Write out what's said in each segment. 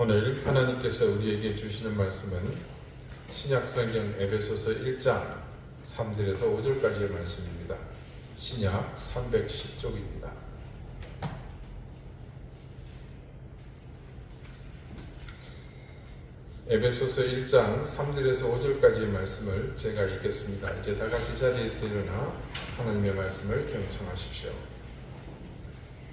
오늘 하나님께서 우리에게 주시는 말씀은 신약성경 에베소서 1장 3절에서 5절까지의 말씀입니다. 신약 310쪽입니다. 에베소서 1장 3절에서 5절까지의 말씀을 제가 읽겠습니다. 이제 다 같이 자리에서 일어나 하나님의 말씀을 경청하십시오.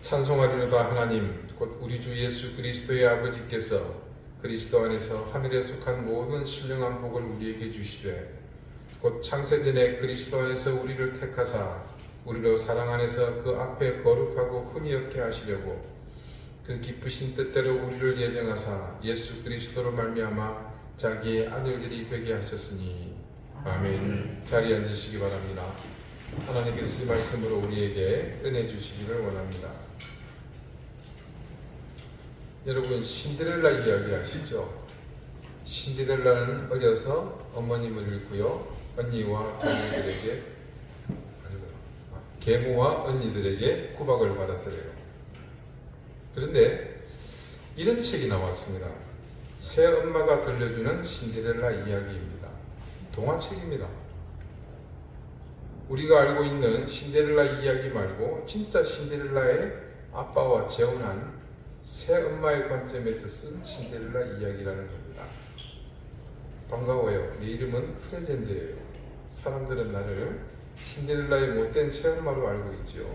찬송하리로다 하나님 곧 우리 주 예수 그리스도의 아버지께서 그리스도 안에서 하늘에 속한 모든 신령한 복을 우리에게 주시되 곧 창세전에 그리스도 안에서 우리를 택하사 우리로 사랑 안에서 그 앞에 거룩하고 흠이 없게 하시려고 그 기쁘신 뜻대로 우리를 예정하사 예수 그리스도로 말미암아 자기의 아들들이 되게 하셨으니 아멘. 자리에 앉으시기 바랍니다. 하나님께서 이 말씀으로 우리에게 은혜 주시기를 원합니다. 여러분 신데렐라 이야기 아시죠? 신데렐라는 어려서 어머님을 잃고요 언니와 계모와 언니들에게 구박을 받았더래요. 그런데 이런 책이 나왔습니다. 새엄마가 들려주는 신데렐라 이야기입니다. 동화책입니다. 우리가 알고 있는 신데렐라 이야기 말고 진짜 신데렐라의 아빠와 재혼한 새엄마의 관점에서 쓴 신데렐라 이야기라는 겁니다. 반가워요. 내 이름은 프레젠드예요. 사람들은 나를 신데렐라의 못된 새엄마로 알고 있지요.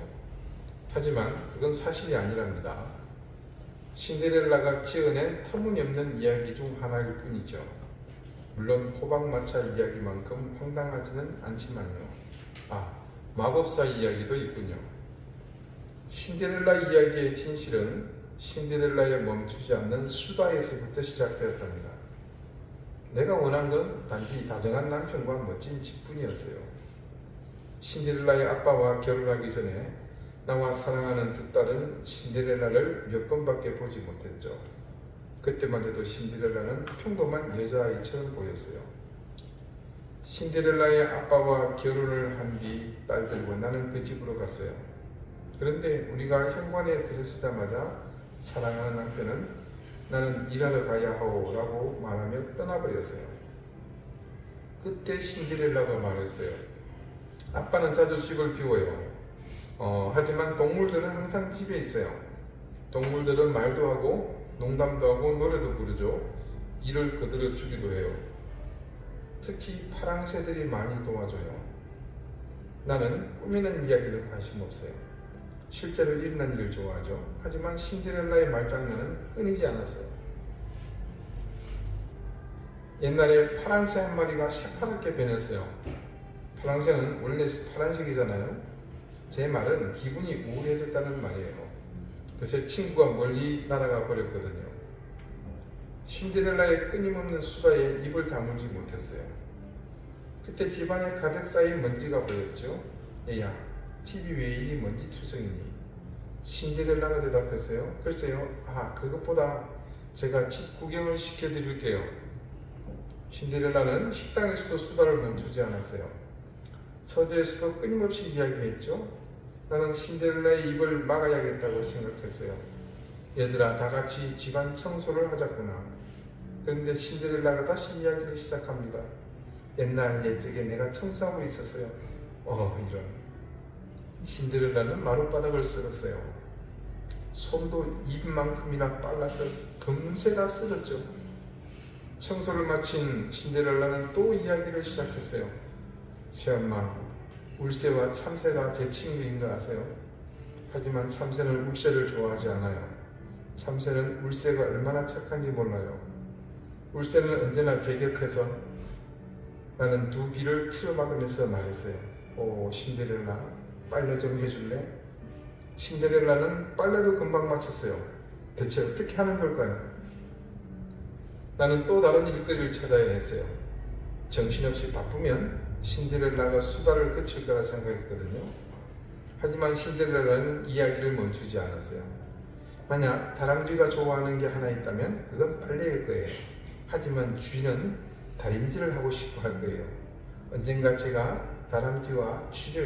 하지만 그건 사실이 아니랍니다. 신데렐라가 지어낸 터무니없는 이야기 중 하나일 뿐이죠. 물론 호박마차 이야기만큼 황당하지는 않지만요. 마법사 이야기도 있군요. 신데렐라 이야기의 진실은 신데렐라에 멈추지 않는 수다에서부터 시작되었답니다. 내가 원한 건 단지 다정한 남편과 멋진 집뿐이었어요. 신데렐라의 아빠와 결혼하기 전에 나와 사랑하는 두 딸은 신데렐라를 몇 번밖에 보지 못했죠. 그때만 해도 신데렐라는 평범한 여자아이처럼 보였어요. 신데렐라의 아빠와 결혼을 한 뒤 딸들과 나는 그 집으로 갔어요. 그런데 우리가 현관에 들어서자마자 사랑하는 남편은 나는 일하러 가야 하오 라고 말하며 떠나버렸어요. 그때 신데렐라가 말했어요. 아빠는 자주 집을 비워요. 하지만 동물들은 항상 집에 있어요. 동물들은 말도 하고 농담도 하고 노래도 부르죠. 일을 거들어 주기도 해요. 특히 파랑새들이 많이 도와줘요. 나는 꾸미는 이야기는 관심 없어요. 실제로 일어난 일을 좋아하죠. 하지만 신데렐라의 말장난은 끊이지 않았어요. 옛날에 파랑새 한 마리가 새파랗게 변했어요. 파랑새는 원래 파란색이잖아요. 제 말은 기분이 우울해졌다는 말이에요. 그래서 친구가 멀리 날아가 버렸거든요. 신데렐라의 끊임없는 수다에 입을 다물지 못했어요. 그때 집안에 가득 쌓인 먼지가 보였죠. 얘야, 집이 왜 이리 먼지 투성이니? 신데렐라가 대답했어요. 글쎄요, 그것보다 제가 집 구경을 시켜드릴게요. 신데렐라는 식당에서도 수다를 멈추지 않았어요. 서재에서도 끊임없이 이야기했죠. 나는 신데렐라의 입을 막아야겠다고 생각했어요. 얘들아, 다 같이 집안 청소를 하자꾸나. 그런데 신데렐라가 다시 이야기를 시작합니다. 옛날 옛적에 내가 청소하고 있었어요. 이런. 신데렐라는 마룻바닥을 쓸었어요. 손도 입만큼이나 빨라서 금세 다 쓸었죠. 청소를 마친 신데렐라는 또 이야기를 시작했어요. 새엄마, 울새와 참새가 제 친구인 거 아세요? 하지만 참새는 울새를 좋아하지 않아요. 참새는 울새가 얼마나 착한지 몰라요. 울새는 언제나 제 곁에서 나는 두 귀를 틀어막으면서 말했어요. 신데렐라, 빨래 좀 해줄래? 신데렐라는 빨래도 금방 마쳤어요. 대체 어떻게 하는 걸까요? 나는 또 다른 일거리를 찾아야 했어요. 정신없이 바쁘면 신데렐라가 수다를 그칠 거라 생각했거든요. 하지만 신데렐라는 이야기를 멈추지 않았어요. 만약 다람쥐가 좋아하는 게 하나 있다면 그건 빨래일 거예요. 하지만 쥐는 다림질을 하고 싶어 할 거예요. 언젠가 제가 다람쥐와 쥐가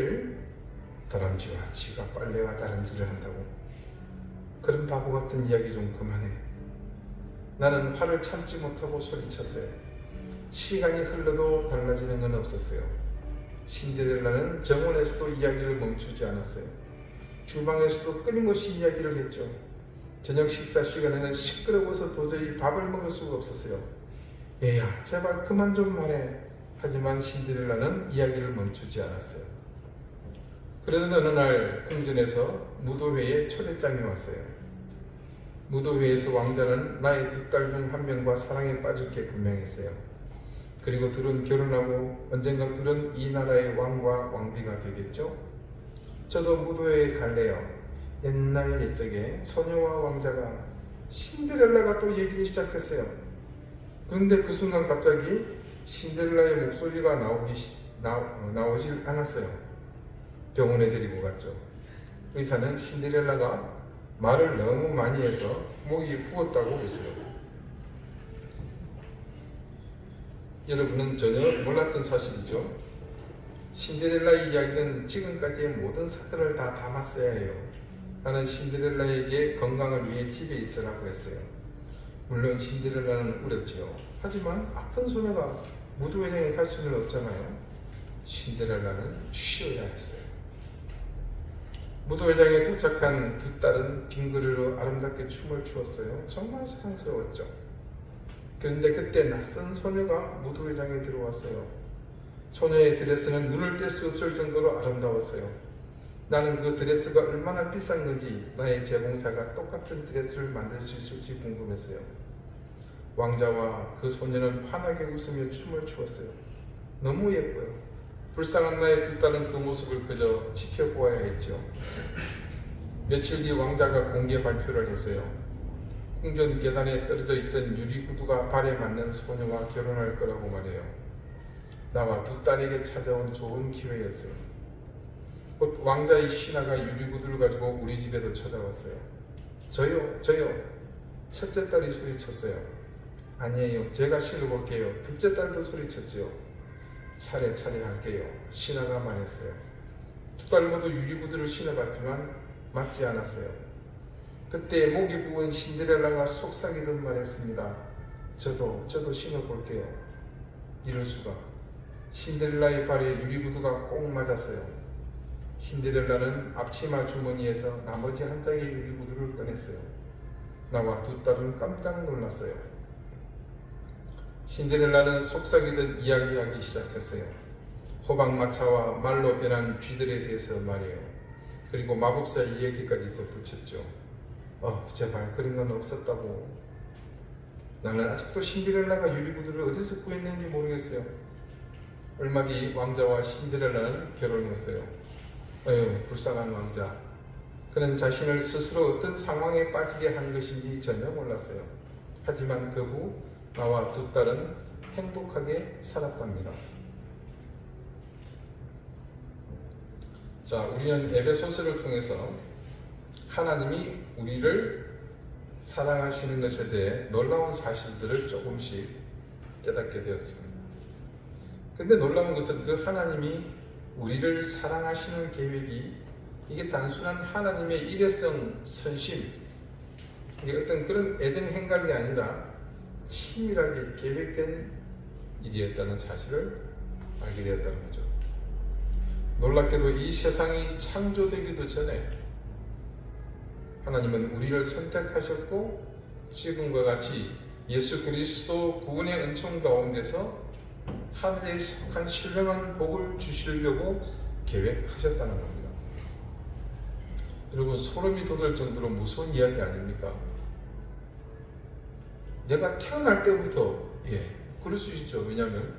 빨래와 다람질을 한다고? 그런 바보 같은 이야기 좀 그만해. 나는 화를 참지 못하고 소리쳤어요. 시간이 흘러도 달라지는 건 없었어요. 신데렐라는 정원에서도 이야기를 멈추지 않았어요. 주방에서도 끊임없이 이야기를 했죠. 저녁 식사 시간에는 시끄러워서 도저히 밥을 먹을 수가 없었어요. 얘야, 제발 그만 좀 말해. 하지만 신데렐라는 이야기를 멈추지 않았어요. 그러던 어느 날 궁전에서 무도회에 초대장이 왔어요. 무도회에서 왕자는 나의 두 딸 중 한 명과 사랑에 빠질 게 분명했어요. 그리고 둘은 결혼하고 언젠가 둘은 이 나라의 왕과 왕비가 되겠죠. 저도 무도회에 갈래요. 옛날 옛적에 소녀와 왕자가 신데렐라가 또 얘기를 시작했어요. 그런데 그 순간 갑자기 신데렐라의 목소리가 나오질 않았어요. 병원에 데리고 갔죠. 의사는 신데렐라가 말을 너무 많이 해서 목이 후었다고 했어요. 여러분은 전혀 몰랐던 사실이죠. 신데렐라의 이야기는 지금까지의 모든 사건을 다 담았어야 해요. 나는 신데렐라에게 건강을 위해 집에 있으라고 했어요. 물론 신데렐라는 울었지요. 하지만 아픈 소녀가 무도회장에 갈 수는 없잖아요. 신데렐라는 쉬어야 했어요. 무도회장에 도착한 두 딸은 빙그르르 아름답게 춤을 추었어요. 정말 사랑스러웠죠. 그런데 그때 낯선 소녀가 무도회장에 들어왔어요. 소녀의 드레스는 눈을 뗄 수 없을 정도로 아름다웠어요. 나는 그 드레스가 얼마나 비싼 건지 나의 재봉사가 똑같은 드레스를 만들 수 있을지 궁금했어요. 왕자와 그 소녀는 환하게 웃으며 춤을 추었어요. 너무 예뻐요. 불쌍한 나의 두 딸은 그 모습을 그저 지켜보아야 했죠. 며칠 뒤 왕자가 공개 발표를 했어요. 궁전 계단에 떨어져 있던 유리 구두가 발에 맞는 소녀와 결혼할 거라고 말해요. 나와 두 딸에게 찾아온 좋은 기회였어요. 곧 왕자의 신하가 유리 구두를 가지고 우리 집에도 찾아왔어요. 저요. 첫째 딸이 소리쳤어요. 아니에요. 제가 실어볼게요. 둘째 딸도 소리쳤지요. 차례차례 할게요. 신하가 말했어요. 두 딸 모두 유리 구두를 신어봤지만 맞지 않았어요. 그때 목이 부은 신데렐라가 속삭이듯 말했습니다. 저도 신어볼게요. 이럴 수가. 신데렐라의 발에 유리 구두가 꼭 맞았어요. 신데렐라는 앞치마 주머니에서 나머지 한 짝의 유리 구두를 꺼냈어요. 나와 두 딸은 깜짝 놀랐어요. 신데렐라는 속삭이듯 이야기하기 시작했어요. 호박마차와 말로 변한 쥐들에 대해서 말이에요. 그리고 마법사 이야기까지 덧붙였죠. 제발 그런 건 없었다고. 나는 아직도 신데렐라가 유리구두를 어디서 구했는지 모르겠어요. 얼마 뒤 왕자와 신데렐라는 결혼했어요. 불쌍한 왕자. 그는 자신을 스스로 어떤 상황에 빠지게 한 것인지 전혀 몰랐어요. 하지만 그 후 나와 두 딸은 행복하게 살았답니다. 자, 우리는 에베소서를 통해서 하나님이 우리를 사랑하시는 것에 대해 놀라운 사실들을 조금씩 깨닫게 되었습니다. 근데 놀라운 것은 그 하나님이 우리를 사랑하시는 계획이 이게 단순한 하나님의 일회성 선심, 이게 어떤 그런 애정 행각이 아니라 치밀하게 계획된 일이었다는 사실을 알게 되었다는 거죠. 놀랍게도 이 세상이 창조되기도 전에 하나님은 우리를 선택하셨고 지금과 같이 예수 그리스도 구원의 은총 가운데서 하늘에 속한 신령한 복을 주시려고 계획하셨다는 겁니다. 여러분, 소름이 돋을 정도로 무서운 이야기 아닙니까? 내가 태어날 때부터 그럴 수 있죠. 왜냐하면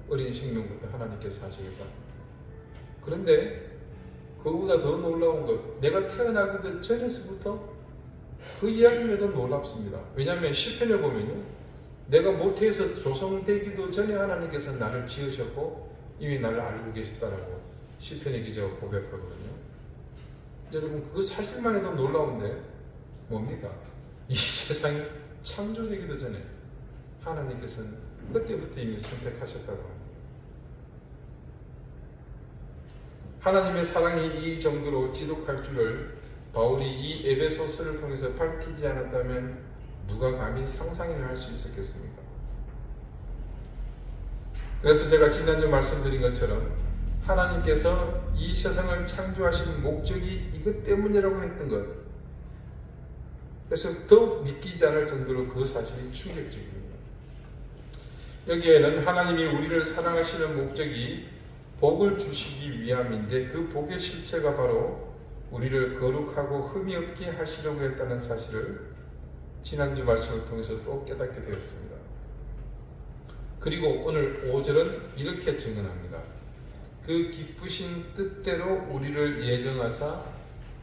어린 생명부터 하나님께서 하시겠다. 그런데 그보다 더 놀라운 것, 내가 태어나기도 전에서부터 그 이야기가 더 놀랍습니다. 왜냐하면 시편에 보면요, 내가 모태에서 조성되기도 전에 하나님께서 나를 지으셨고 이미 나를 알고 계셨다라고 시편의 기자가 고백하거든요. 여러분, 그 사실만 해도 놀라운데 뭡니까? 이 세상이 창조되기도 전에 하나님께서는 그때부터 이미 선택하셨다고 합니다. 하나님의 사랑이 이 정도로 지독할 줄을 바울이 이 에베소서를 통해서 밝히지 않았다면 누가 감히 상상이나 할 수 있었겠습니까? 그래서 제가 지난주 말씀드린 것처럼 하나님께서 이 세상을 창조하신 목적이 이것 때문이라고 했던 것, 그래서 더욱 믿기지 않을 정도로 그 사실이 충격적입니다. 여기에는 하나님이 우리를 사랑하시는 목적이 복을 주시기 위함인데 그 복의 실체가 바로 우리를 거룩하고 흠이 없게 하시려고 했다는 사실을 지난주 말씀을 통해서 또 깨닫게 되었습니다. 그리고 오늘 5절은 이렇게 증언합니다. 그 기쁘신 뜻대로 우리를 예정하사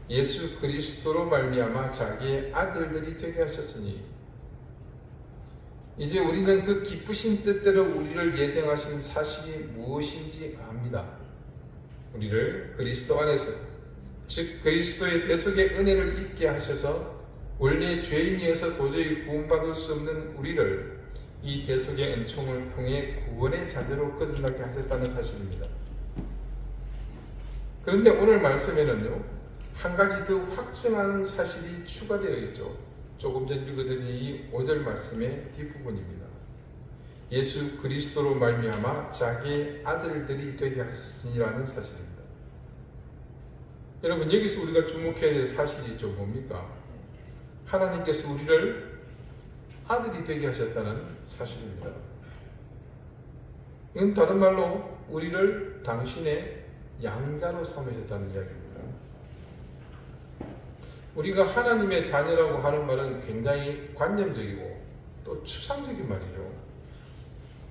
예수 그리스도로 말미암아 자기의 아들들이 되게 하셨으니, 이제 우리는 그 기쁘신 뜻대로 우리를 예정하신 사실이 무엇인지 압니다. 우리를 그리스도 안에서, 즉 그리스도의 대속의 은혜를 잊게 하셔서 원래 죄인이어서 도저히 구원받을 수 없는 우리를 이 대속의 은총을 통해 구원의 자녀로 거듭나게 하셨다는 사실입니다. 그런데 오늘 말씀에는요, 한 가지 더 확증하는 사실이 추가되어 있죠. 조금 전 읽어드린 이 5절 말씀의 뒷부분입니다. 예수 그리스도로 말미암아 자기의 아들들이 되게 하시니라는 사실입니다. 여러분, 여기서 우리가 주목해야 될 사실이 좀 뭡니까? 하나님께서 우리를 아들이 되게 하셨다는 사실입니다. 이건 다른 말로 우리를 당신의 양자로 삼으셨다는 이야기입니다. 우리가 하나님의 자녀라고 하는 말은 굉장히 관념적이고 또 추상적인 말이죠.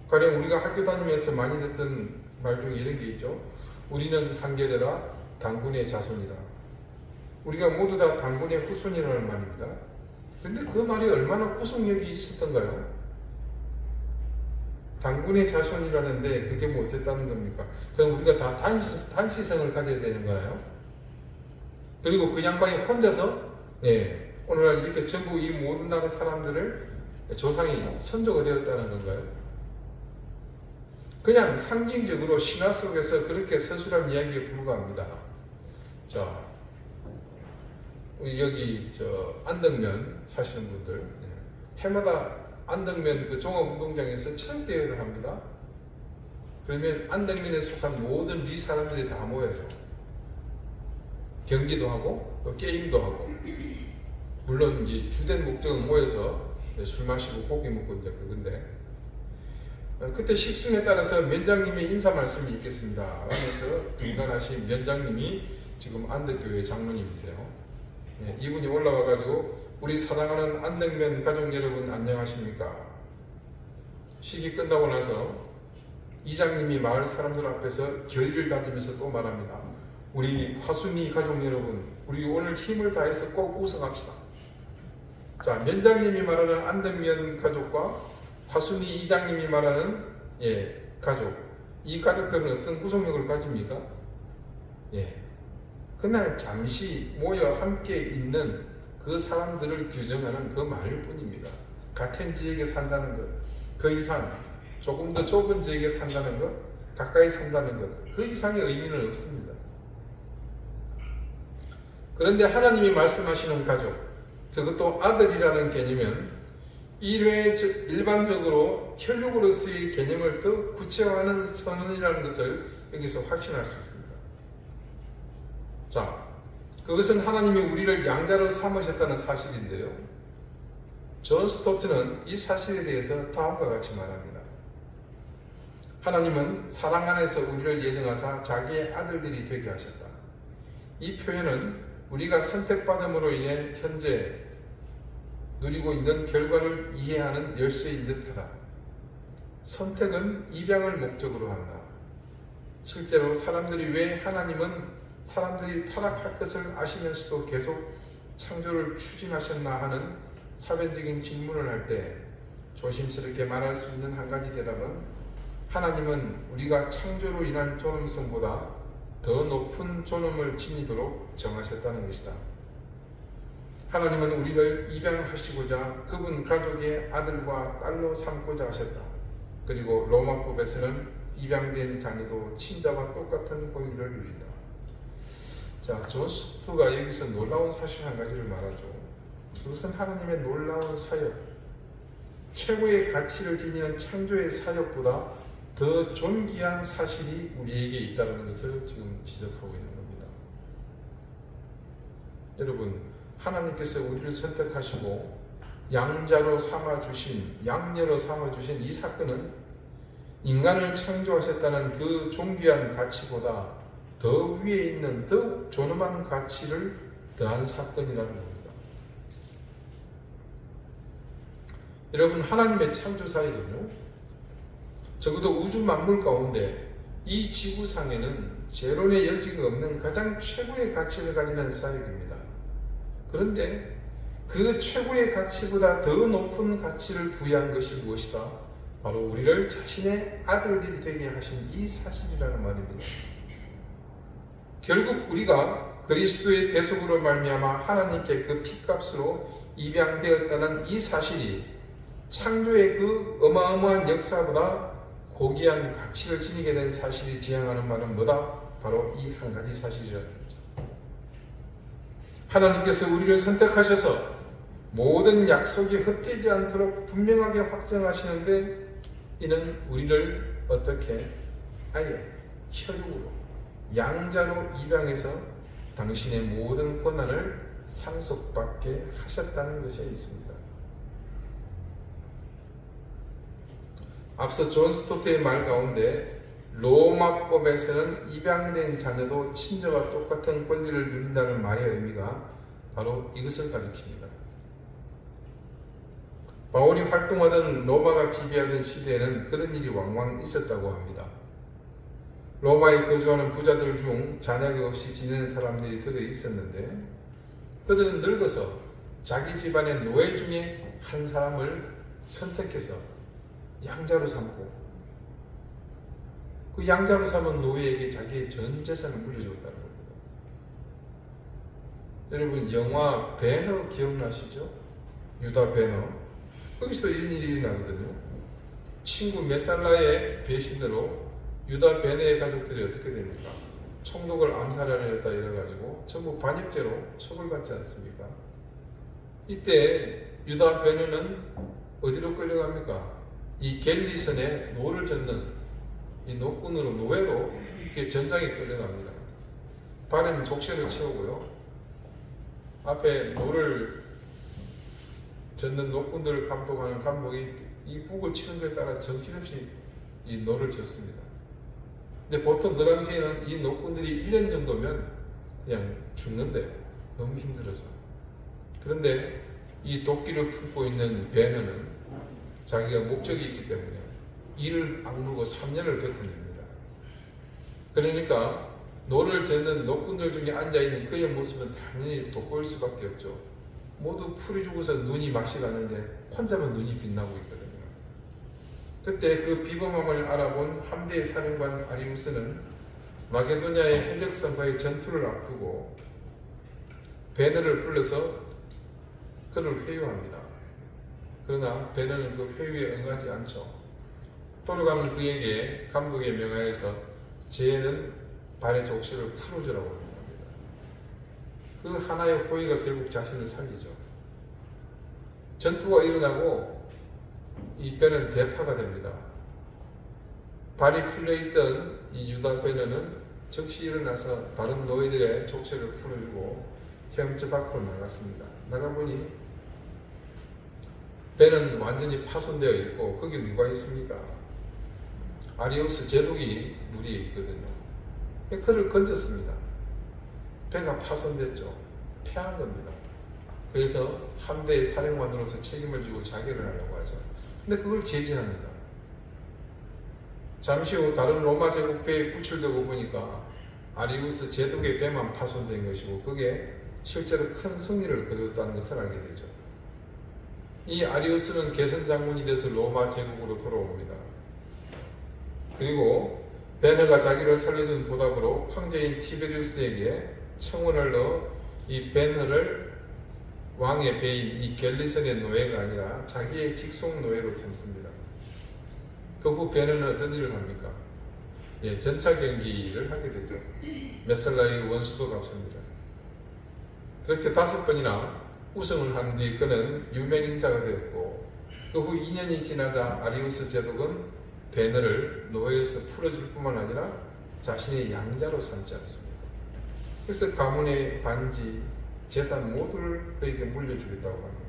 가령 우리가 학교 다니면서 많이 듣던 말 중에 이런 게 있죠. 우리는 한결에라 당군의 자손이다. 우리가 모두 다 당군의 후손이라는 말입니다. 그런데 그 말이 얼마나 구속력이 있었던가요? 당군의 자손이라는데 그게 뭐 어쨌다는 겁니까? 그럼 우리가 다 단시성을 가져야 되는 거나요? 그리고 그 양반이 혼자서 오늘날 이렇게 전부 이 모든 나라 사람들을 조상이 선조가 되었다는 건가요? 그냥 상징적으로 신화 속에서 그렇게 서술한 이야기에 불과합니다. 자, 여기 안덕면 사시는 분들 해마다 안덕면 그 종합운동장에서 체육대회를 합니다. 그러면 안덕면에 속한 모든 리 사람들이 다 모여요. 경기도 하고 또 게임도 하고, 물론 이제 주된 목적은 모여서 술 마시고 고기 먹고 이제 그건데, 그때 식순에 따라서 면장님의 인사 말씀이 있겠습니다 하면서 등단하신 면장님이 지금 안덕교회 장로님이세요. 이분이 올라와가지고 우리 사랑하는 안덕면 가족 여러분 안녕하십니까? 식이 끝나고 나서 이장님이 마을 사람들 앞에서 결의를 다지면서 또 말합니다. 우리 화순이 가족 여러분, 우리 오늘 힘을 다해서 꼭 우승합시다. 자, 면장님이 말하는 안덕면 가족과 화순이 이장님이 말하는 가족, 이 가족들은 어떤 구속력을 가집니까? 그날 잠시 모여 함께 있는 그 사람들을 규정하는 그 말일 뿐입니다. 같은 지역에 산다는 것, 그 이상 조금 더 좁은 지역에 산다는 것, 가까이 산다는 것, 그 이상의 의미는 없습니다. 그런데 하나님이 말씀하시는 가족, 그것도 아들이라는 개념은 일반적으로 혈육으로서의 개념을 더 구체화하는 선언이라는 것을 여기서 확신할 수 있습니다. 자, 그것은 하나님이 우리를 양자로 삼으셨다는 사실인데요. 존 스토트는 이 사실에 대해서 다음과 같이 말합니다. 하나님은 사랑 안에서 우리를 예정하사 자기의 아들들이 되게 하셨다. 이 표현은 우리가 선택받음으로 인해 현재 누리고 있는 결과를 이해하는 열쇠인 듯하다. 선택은 입양을 목적으로 한다. 실제로 사람들이 왜 하나님은 사람들이 타락할 것을 아시면서도 계속 창조를 추진하셨나 하는 사변적인 질문을 할 때 조심스럽게 말할 수 있는 한 가지 대답은, 하나님은 우리가 창조로 인한 존엄성보다 더 높은 존엄을 지니도록 정하셨다는 것이다. 하나님은 우리를 입양하시고자 그분 가족의 아들과 딸로 삼고자 하셨다. 그리고 로마법에서는 입양된 자녀도 친자와 똑같은 권리를 누린다. 자, 존 스토트가 여기서 놀라운 사실 한 가지를 말하죠. 그것은 하나님의 놀라운 사역, 최고의 가치를 지니는 창조의 사역보다 더 존귀한 사실이 우리에게 있다는 것을 지금 지적하고 있는 겁니다. 여러분, 하나님께서 우리를 선택하시고 양자로 삼아주신, 양녀로 삼아주신 이 사건은 인간을 창조하셨다는 그 존귀한 가치보다 더 위에 있는 더욱 존엄한 가치를 더한 사건이라는 겁니다. 여러분, 하나님의 창조 사역은요, 적어도 우주 만물 가운데 이 지구상에는 재론의 여지가 없는 가장 최고의 가치를 가지는 사역입니다. 그런데 그 최고의 가치보다 더 높은 가치를 부여한 것이 무엇이다? 바로 우리를 자신의 아들들이 되게 하신 이 사실이라는 말입니다. 결국 우리가 그리스도의 대속으로 말미암아 하나님께 그 피값으로 입양되었다는 이 사실이 창조의 그 어마어마한 역사보다 고귀한 가치를 지니게 된 사실이 지향하는 말은 뭐다? 바로 이 한 가지 사실이라는 거죠. 하나님께서 우리를 선택하셔서 모든 약속이 헛되지 않도록 분명하게 확정하시는데, 이는 우리를 어떻게 아예 혈육으로 양자로 입양해서 당신의 모든 권한을 상속받게 하셨다는 것에 있습니다. 앞서 존 스토트의 말 가운데 로마법에서는 입양된 자녀도 친자와 똑같은 권리를 누린다는 말의 의미가 바로 이것을 가리킵니다. 바울이 활동하던 로마가 지배하던 시대에는 그런 일이 왕왕 있었다고 합니다. 로마에 거주하는 부자들 중 자녀가 없이 지내는 사람들이 들어 있었는데, 그들은 늙어서 자기 집안의 노예 중에 한 사람을 선택해서 양자로 삼고, 그 양자로 삼은 노예에게 자기의 전 재산을 물려줬다는 겁니다. 여러분, 영화 배너 기억나시죠? 유다 배너. 거기서도 이런 일이 일어나거든요. 친구 메살라의 배신으로 유다 베네의 가족들이 어떻게 됩니까? 총독을 암살하려 했다 이래가지고 전부 반역죄로 처벌받지 않습니까? 이때 유다 베네는 어디로 끌려갑니까? 이 갤리선에 노를 젓는 이 노꾼으로, 노예로 이렇게 전장에 끌려갑니다. 발에는 족쇄를 채우고요, 앞에 노를 젓는 노꾼들을 감독하는 감독이 이 북을 치는 것에 따라 정신없이 이 노를 젓습니다. 근데 보통 그 당시에는 이 노꾼들이 1년 정도면 그냥 죽는데요. 너무 힘들어서. 그런데 이 도끼를 품고 있는 베너는 자기가 목적이 있기 때문에 이를 악물고 3년을 버텨냅니다. 그러니까 노를 젓는 노꾼들 중에 앉아있는 그의 모습은 당연히 돋보일 수밖에 없죠. 모두 풀이 죽어서 눈이 맛이 가는데 혼자만 눈이 빛나고 있거든요. 그때 그 비범함을 알아본 함대의 사령관 아리우스는 마게도냐의 해적선과의 전투를 앞두고 베너를 불러서 그를 회유합니다. 그러나 베너는 그 회유에 응하지 않죠. 돌아가는 그에게 감독의 명하에서 쟤는 발의 족쇄를 풀어주라고 합니다. 그 하나의 호의가 결국 자신을 살리죠. 전투가 일어나고 이 베는 대파가 됩니다. 발이 풀려있던 이 유다 베너는 즉시 일어나서 다른 노예들의 족쇄를 풀어주고 현지 밖으로 나갔습니다. 나가보니 배는 완전히 파손되어 있고 거기 누가 있습니까? 아리우스 제독이 무리에 있거든요. 그를 건졌습니다. 배가 파손됐죠. 패한 겁니다. 그래서 함대의 사령관으로서 책임을 지고 자결을 하려고 하죠. 근데 그걸 제지합니다. 잠시 후 다른 로마 제국 배에 구출되고 보니까 아리우스 제독의 배만 파손된 것이고 그게 실제로 큰 승리를 거뒀다는 것을 알게 되죠. 이 아리우스는 개선 장군이 돼서 로마 제국으로 돌아옵니다. 그리고 베너가 자기를 살려준 보답으로 황제인 티베리우스에게 청원을 넣어 이 베너를 왕의 배인 이 갤리선의 노예가 아니라 자기의 직속 노예로 삼습니다. 그 후 베너는 어떤 일을 합니까? 전차 경기를 하게 되죠. 메살라의 원수도 갚습니다. 그렇게 5번이나 우승을 한 뒤 그는 유명 인사가 되었고 그 후 2년이 지나자 아리우스 제독은 베너를 노예에서 풀어줄 뿐만 아니라 자신의 양자로 삼지 않습니다. 그래서 가문의 반지, 재산 모두를 그에게 물려주겠다고 합니다.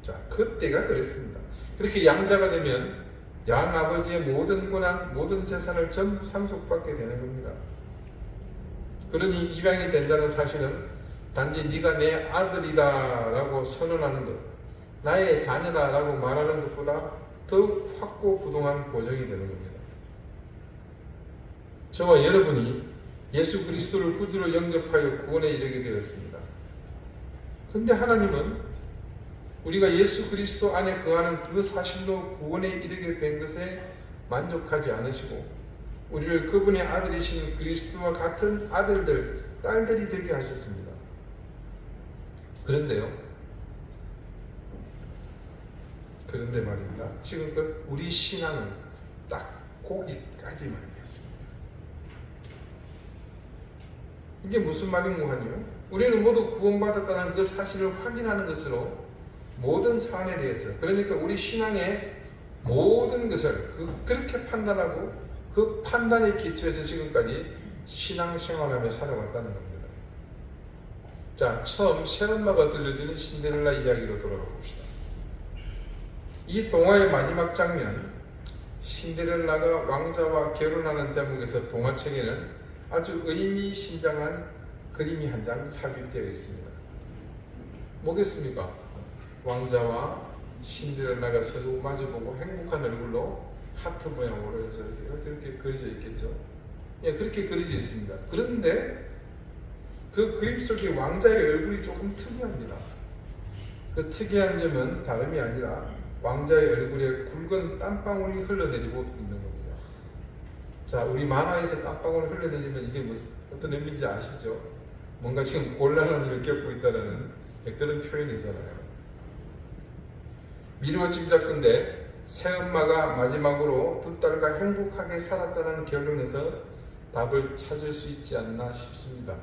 자, 그때가 그랬습니다. 그렇게 양자가 되면 양 아버지의 모든 권한, 모든 재산을 전부 상속받게 되는 겁니다. 그러니 입양이 된다는 사실은 단지 네가 내 아들이다 라고 선언하는 것, 나의 자녀다 라고 말하는 것보다 더욱 확고부동한 보장이 되는 겁니다. 저와 여러분이 예수 그리스도를 구주로 영접하여 구원에 이르게 되었습니다. 그런데 하나님은 우리가 예수 그리스도 안에 거하는 그 사실로 구원에 이르게 된 것에 만족하지 않으시고 우리를 그분의 아들이신 그리스도와 같은 아들들, 딸들이 되게 하셨습니다. 그런데 말입니다. 지금껏 우리 신앙은 딱 거기까지만이었습니다. 이게 무슨 말인고 하니요? 우리는 모두 구원받았다는 그 사실을 확인하는 것으로 모든 사안에 대해서, 그러니까 우리 신앙의 모든 것을 그렇게 판단하고 그 판단에 기초해서 지금까지 신앙생활하며 살아왔다는 겁니다. 자, 처음 새엄마가 들려주는 신데렐라 이야기로 돌아가 봅시다. 이 동화의 마지막 장면, 신데렐라가 왕자와 결혼하는 대목에서 동화책에는 아주 의미심장한 그림이 한 장 삽입되어 있습니다. 뭐겠습니까? 왕자와 신데렐라가 서로 마주보고 행복한 얼굴로 하트 모양으로 해서 이렇게 그려져 있겠죠. 예, 그렇게 그려져 있습니다. 그런데 그 그림 속에 왕자의 얼굴이 조금 특이합니다. 그 특이한 점은 다름이 아니라 왕자의 얼굴에 굵은 땀방울이 흘러내리고 있는 겁니다. 자, 우리 만화에서 땀방울이 흘러내리면 이게 어떤 의미인지 아시죠? 뭔가 지금 곤란한 일을 겪고 있다는 그런 표현이잖아요. 미루어 짐작컨대 새엄마가 마지막으로 두 딸과 행복하게 살았다는 결론에서 답을 찾을 수 있지 않나 싶습니다.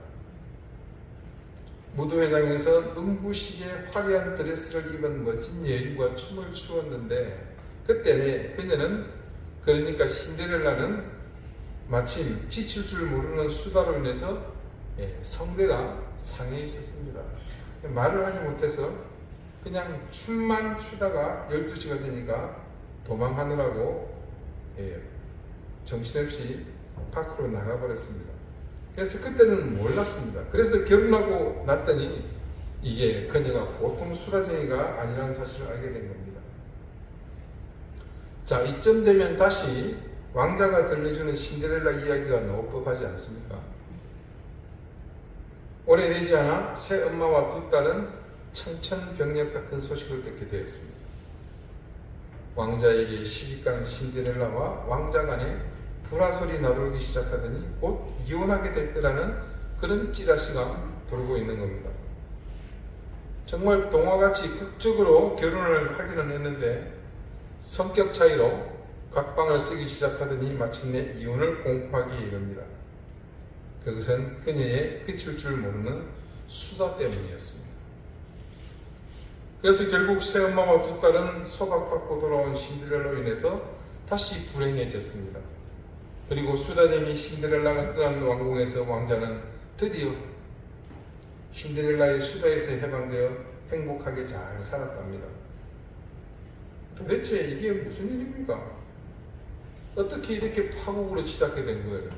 무도회장에서 눈부시게 화려한 드레스를 입은 멋진 여인과 춤을 추었는데 그때는 그녀는, 그러니까 신데렐라는 마침 지칠 줄 모르는 수다로 인해서 성대가 상해 있었습니다. 말을 하지 못해서 그냥 춤만 추다가 12시가 되니까 도망하느라고 정신없이 밖으로 나가버렸습니다. 그래서 그때는 몰랐습니다. 그래서 결혼하고 났더니 이게 그녀가 보통 수다쟁이가 아니라는 사실을 알게 된 겁니다. 자, 이쯤 되면 다시 왕자가 들려주는 신데렐라 이야기가 나올 법하지 않습니까? 오래되지 않아 새 엄마와 두 딸은 청천벽력 같은 소식을 듣게 되었습니다. 왕자에게 시집간 신데렐라와 왕자 간에 불화설이 나돌기 시작하더니 곧 이혼하게 될 거라는 그런 찌라시가 돌고 있는 겁니다. 정말 동화같이 극적으로 결혼을 하기는 했는데 성격 차이로 각방을 쓰기 시작하더니 마침내 이혼을 공포하기에 이릅니다. 그것은 그녀의 그칠 줄 모르는 수다 때문이었습니다. 그래서 결국 새엄마와 두 딸은 소각받고 돌아온 신데렐라로 인해서 다시 불행해졌습니다. 그리고 수다쟁이 신데렐라가 떠난 왕궁에서 왕자는 드디어 신데렐라의 수다에서 해방되어 행복하게 잘 살았답니다. 도대체 이게 무슨 일입니까? 어떻게 이렇게 파국으로 치닫게 된 거예요?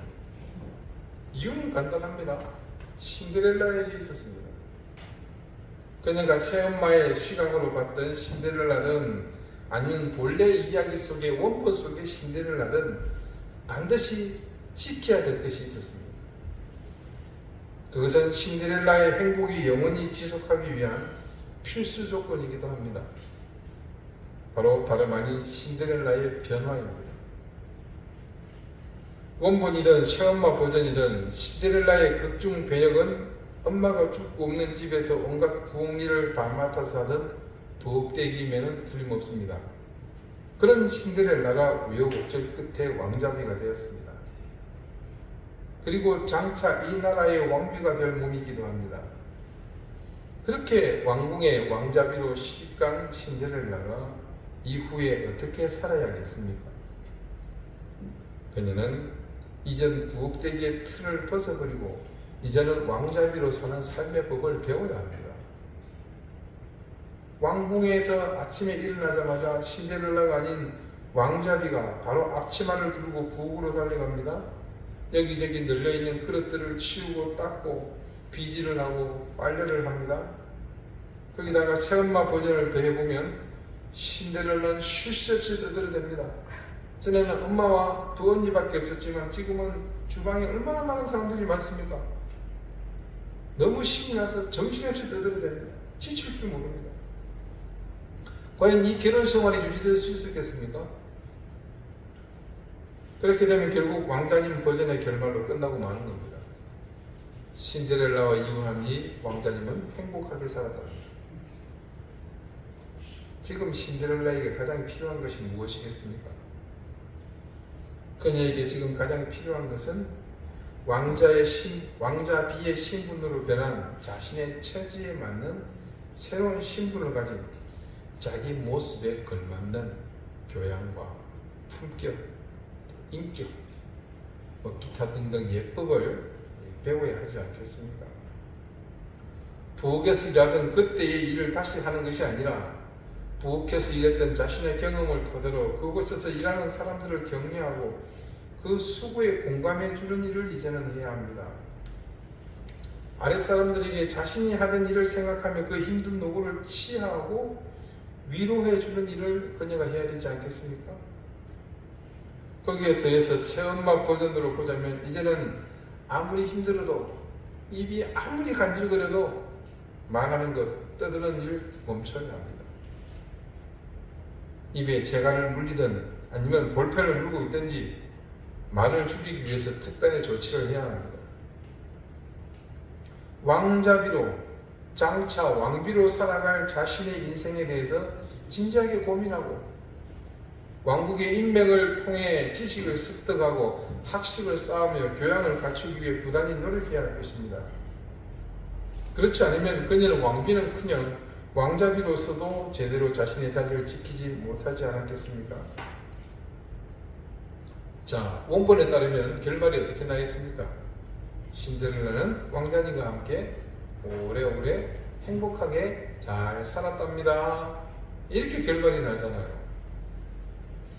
이유는 간단합니다. 신데렐라에게 있었습니다. 그녀가 새엄마의 시각으로 봤던 신데렐라든 아니면 본래 이야기 속의 원본 속의 신데렐라든 반드시 지켜야 될 것이 있었습니다. 그것은 신데렐라의 행복이 영원히 지속하기 위한 필수 조건이기도 합니다. 바로 다름 아닌 신데렐라의 변화입니다. 원본이든 새엄마 버전이든 신데렐라의 극중 배역은 엄마가 죽고 없는 집에서 온갖 부엌일을 다 맡아서 하던 부엌대기임에는 틀림없습니다. 그런 신데렐라가 우여곡절 끝에 왕자비가 되었습니다. 그리고 장차 이 나라의 왕비가 될 몸이기도 합니다. 그렇게 왕궁의 왕자비로 시집간 신데렐라가 이후에 어떻게 살아야겠습니까? 그녀는 이전 부엌대기의 틀을 벗어버리고 이제는 왕자비로 사는 삶의 법을 배워야 합니다. 왕궁에서 아침에 일어나자마자 신데렐라가 아닌 왕자비가 바로 앞치마를 두르고 부엌으로 달려갑니다. 여기저기 널려있는 그릇들을 치우고 닦고 비질을 하고 빨래를 합니다. 거기다가 새엄마 버전을 더해보면 신데렐라는 쉴 새 없이 떠들어댑니다. 전에는 엄마와 두 언니밖에 없었지만 지금은 주방에 얼마나 많은 사람들이 많습니까? 너무 신이 나서 정신없이 떠들어댑니다. 지칠 줄 모릅니다. 과연 이 결혼 생활이 유지될 수 있었겠습니까? 그렇게 되면 결국 왕자님 버전의 결말로 끝나고 마는 겁니다. 신데렐라와 이혼한 이 왕자님은 행복하게 살았답니다. 지금 신데렐라에게 가장 필요한 것이 무엇이겠습니까? 그녀에게 지금 가장 필요한 것은 왕자비의 신분으로 변한 자신의 처지에 맞는 새로운 신분을 가진 자기 모습에 걸맞는 교양과 품격, 인격, 기타 등등 예법을 배워야 하지 않겠습니까? 부엌에서 일하던 그때의 일을 다시 하는 것이 아니라 부엌에서 일했던 자신의 경험을 토대로 그곳에서 일하는 사람들을 격려하고 그 수고에 공감해 주는 일을 이제는 해야 합니다. 아랫사람들에게 자신이 하던 일을 생각하며 그 힘든 노고를 치하하고 위로해 주는 일을 그녀가 해야 되지 않겠습니까? 거기에 더해서 새엄마 버전으로 보자면 이제는 아무리 힘들어도 입이 아무리 간질거려도 말하는 것, 떠드는 일 멈춰야 합니다. 입에 재갈을 물리든 아니면 볼펜을 물고 있든지 말을 줄이기 위해서 특단의 조치를 해야 합니다. 왕자비로, 장차 왕비로 살아갈 자신의 인생에 대해서 진지하게 고민하고 왕국의 인맥을 통해 지식을 습득하고 학식을 쌓으며 교양을 갖추기 위해 부단히 노력해야 할 것입니다. 그렇지 않으면 그녀는 왕비는커녕 왕자비로서도 제대로 자신의 자리를 지키지 못하지 않았겠습니까? 자, 원본에 따르면 결말이 어떻게 나겠습니까? 신데렐라는 왕자님과 함께 오래오래 행복하게 잘 살았답니다. 이렇게 결말이 나잖아요.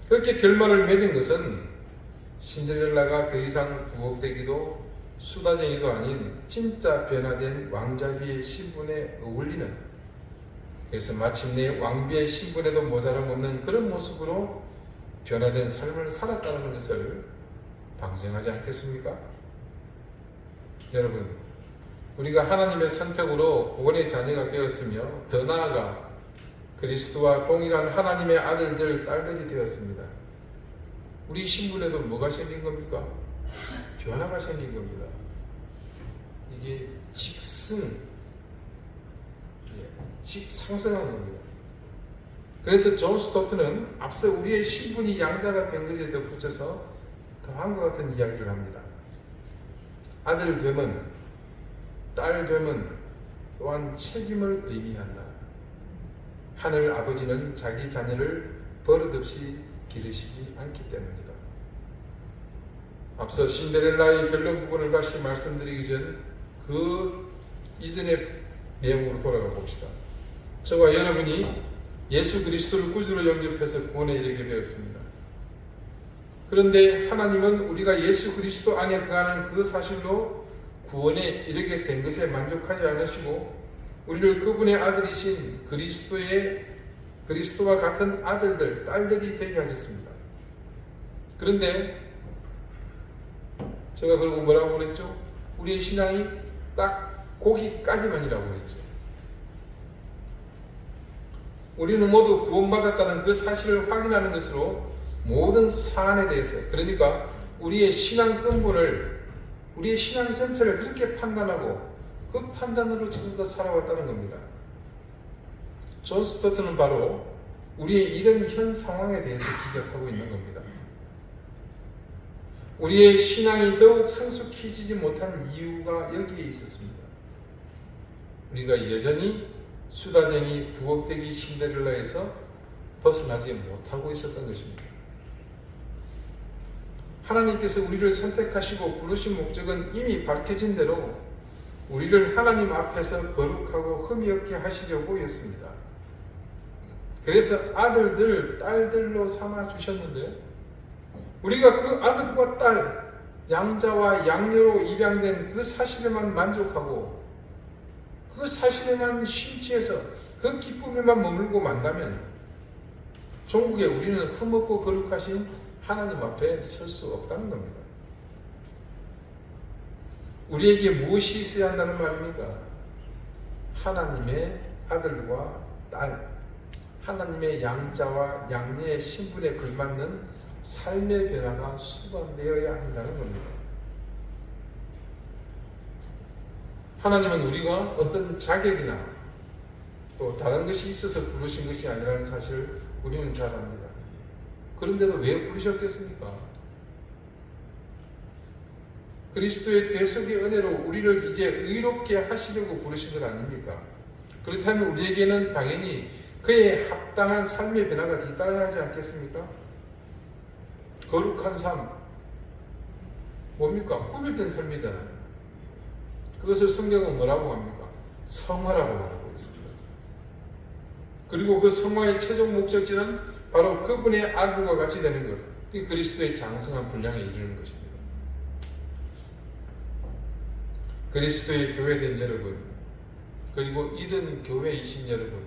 그렇게 결말을 맺은 것은 신데렐라가 더 이상 부엌대기도 수다쟁이도 아닌 진짜 변화된 왕자비의 신분에 어울리는, 그래서 마침내 왕비의 신분에도 모자람 없는 그런 모습으로 변화된 삶을 살았다는 것을 방증하지 않겠습니까? 여러분, 우리가 하나님의 선택으로 구원의 자녀가 되었으며 더 나아가 그리스도와 동일한 하나님의 아들들, 딸들이 되었습니다. 우리 신분에도 뭐가 생긴 겁니까? 변화가 생긴 겁니다. 이게 직상승한 겁니다. 그래서 존 스토트는 앞서 우리의 신분이 양자가 된 것에 덧붙여서 더한 것 같은 이야기를 합니다. 아들 됨은, 딸 됨은 또한 책임을 의미한다. 하늘 아버지는 자기 자녀를 버릇없이 기르시지 않기 때문이다. 앞서 신데렐라의 결론 부분을 다시 말씀드리기 전 그 이전의 내용으로 돌아가 봅시다. 저와 여러분이 예수 그리스도를 구주로 영접해서 구원에 이르게 되었습니다. 그런데 하나님은 우리가 예수 그리스도 안에 거하는 그 사실로 구원에 이르게 된 것에 만족하지 않으시고 우리를 그분의 아들이신 그리스도와 같은 아들들, 딸들이 되게 하셨습니다. 그런데 제가 그러고 뭐라고 그랬죠? 우리의 신앙이 딱 거기까지만이라고 했죠. 우리는 모두 구원받았다는 그 사실을 확인하는 것으로 모든 사안에 대해서, 그러니까 우리의 신앙 근본을, 우리의 신앙 전체를 그렇게 판단하고 그 판단으로 지금도 살아왔다는 겁니다. 존 스토트는 바로 우리의 이런 현 상황에 대해서 지적하고 있는 겁니다. 우리의 신앙이 더욱 성숙해지지 못한 이유가 여기에 있었습니다. 우리가 여전히 수다쟁이 부엌대기 신데렐라에서 벗어나지 못하고 있었던 것입니다. 하나님께서 우리를 선택하시고 부르신 목적은 이미 밝혀진 대로 우리를 하나님 앞에서 거룩하고 흠이 없게 하시려고였습니다. 그래서 아들들, 딸들로 삼아 주셨는데 우리가 그 아들과 딸, 양자와 양녀로 입양된 그 사실에만 만족하고 그 사실에만 심취해서 그 기쁨에만 머물고 만다면 종국에 우리는 흠없고 거룩하신 하나님 앞에 설 수 없다는 겁니다. 우리에게 무엇이 있어야 한다는 말입니까? 하나님의 아들과 딸, 하나님의 양자와 양녀의 신분에 걸맞는 삶의 변화가 수반되어야 한다는 겁니다. 하나님은 우리가 어떤 자격이나 또 다른 것이 있어서 부르신 것이 아니라는 사실을 우리는 잘 압니다. 그런데도 왜 부르셨겠습니까? 그리스도의 대속의 은혜로 우리를 이제 의롭게 하시려고 부르신 것 아닙니까? 그렇다면 우리에게는 당연히 그에 합당한 삶의 변화가 뒤따라야 하지 않겠습니까? 거룩한 삶, 뭡니까? 구별된 삶이잖아요. 그것을 성경은 뭐라고 합니까? 성화라고 말하고 있습니다. 그리고 그 성화의 최종 목적지는 바로 그분의 아들과 같이 되는 것, 이 그리스도의 장성한 분량에 이르는 것입니다. 그리스도의 교회된 여러분, 그리고 이든 교회이신 여러분,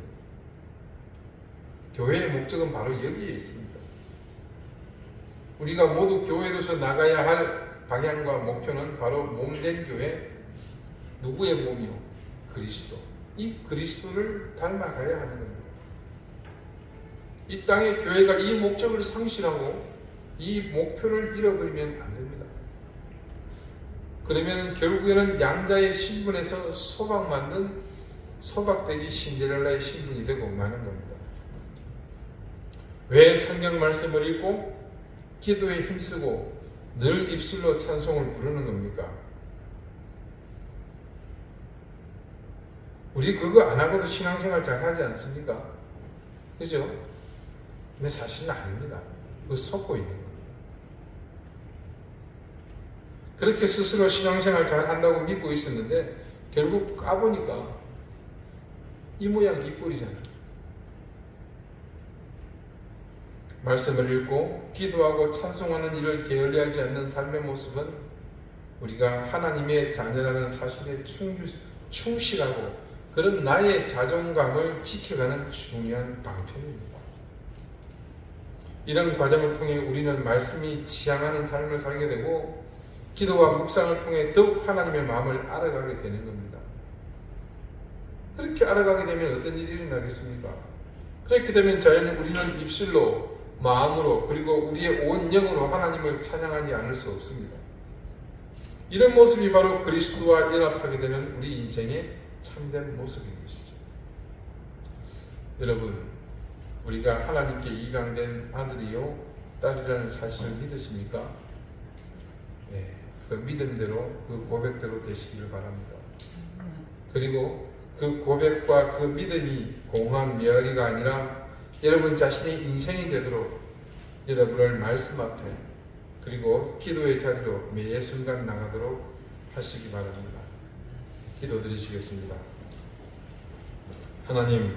교회의 목적은 바로 여기에 있습니다. 우리가 모두 교회로서 나가야 할 방향과 목표는 바로 몸된 교회, 누구의 몸이요? 그리스도. 이 그리스도를 닮아가야 하는 겁니다. 이 땅의 교회가 이 목적을 상실하고 이 목표를 잃어버리면 안 됩니다. 그러면 결국에는 양자의 신분에서 소박 만든 소박되기 신데렐라의 신분이 되고 마는 겁니다. 왜 성경 말씀을 읽고 기도에 힘쓰고 늘 입술로 찬송을 부르는 겁니까? 우리 그거 안 하고도 신앙생활 잘 하지 않습니까? 그죠? 근데 사실은 아닙니다. 그거 속고 있는 겁니다. 그렇게 스스로 신앙생활 잘 한다고 믿고 있었는데 결국 까보니까 이 모양 이 꼴이잖아요. 말씀을 읽고 기도하고 찬송하는 일을 게을리하지 않는 삶의 모습은 우리가 하나님의 자녀라는 사실에 충실하고 그런 나의 자존감을 지켜가는 중요한 방편입니다. 이런 과정을 통해 우리는 말씀이 지향하는 삶을 살게 되고 기도와 묵상을 통해 더욱 하나님의 마음을 알아가게 되는 겁니다. 그렇게 알아가게 되면 어떤 일이 일어나겠습니까? 그렇게 되면 자연히 우리는 입술로, 마음으로, 그리고 우리의 온 영으로 하나님을 찬양하지 않을 수 없습니다. 이런 모습이 바로 그리스도와 연합하게 되는 우리 인생의 참된 모습인 것이죠. 여러분, 우리가 하나님께 입양된 아들이요 딸이라는 사실을 믿으십니까? 네, 그 믿음대로 그 고백대로 되시기를 바랍니다. 그리고 그 고백과 그 믿음이 공허한 메아리가 아니라 여러분 자신의 인생이 되도록 여러분을 말씀 앞에 그리고 기도의 자리로 매 순간 나가도록 하시기 바랍니다. 기도드리시겠습니다. 하나님,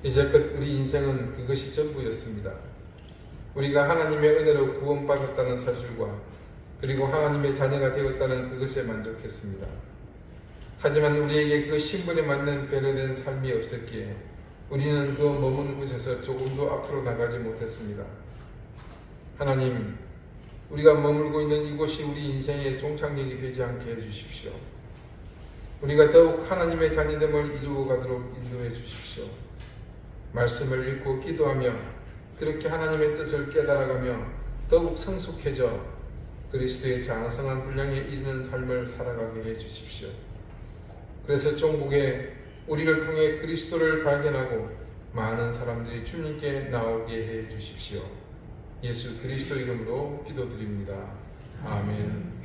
이제껏 우리 인생은 그것이 전부였습니다. 우리가 하나님의 은혜로 구원받았다는 사실과 그리고 하나님의 자녀가 되었다는 그것에 만족했습니다. 하지만 우리에게 그 신분에 맞는 배려된 삶이 없었기에 우리는 그 머무는 곳에서 조금도 앞으로 나가지 못했습니다. 하나님, 우리가 머물고 있는 이곳이 우리 인생의 종착역이 되지 않게 해주십시오. 우리가 더욱 하나님의 자녀됨을 이루어가도록 인도해 주십시오. 말씀을 읽고 기도하며 그렇게 하나님의 뜻을 깨달아가며 더욱 성숙해져 그리스도의 장성한 분량에 이르는 삶을 살아가게 해 주십시오. 그래서 종국에 우리를 통해 그리스도를 발견하고 많은 사람들이 주님께 나오게 해 주십시오. 예수 그리스도 이름으로 기도드립니다. 아멘.